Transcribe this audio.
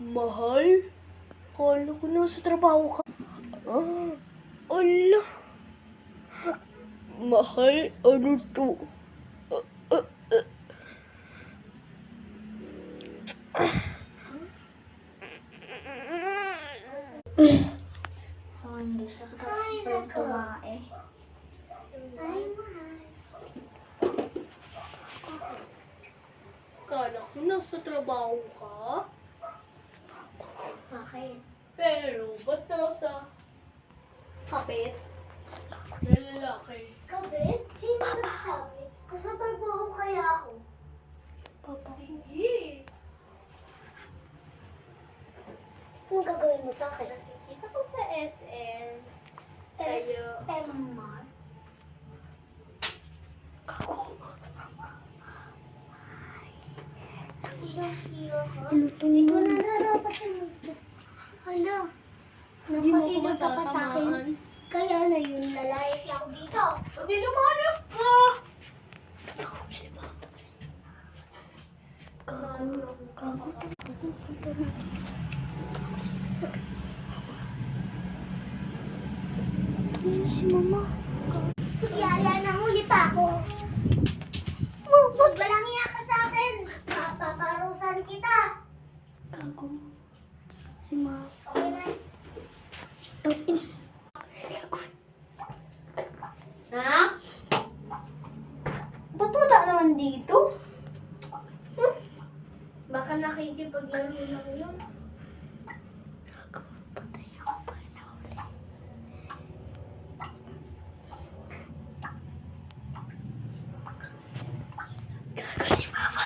Mahal? Kala ko nasa trabaho ka. Ala. Mahal, ano to? Ang gusto ko pa kumain. Ay, mahal. Kala ko nasa trabaho ka. Bakit? Pero, ba't nasa kapit? Na lalaki. Kabit? Sino nagsabi? Nasa trabaho kaya ako? Papa. Sige. Anong gagawin mo sa akin? Nakikita ko sa SM. Tayo. SMR? Lutuin Ikaw na narapat sa mundo. Hala. Hindi mo ako Napatid ka pa sa akin. matatamaan. Kaya na yun, nalayas ako dito. Hindi lumayas ka! Ano si mama? Yaya, nahuli pa ako. Walang iya ka sa akin. Paparusan kita. Gago. Si Ma. Okay na. Nak? Ba't wala naman dito? Baka nakikipaglaro lang yun.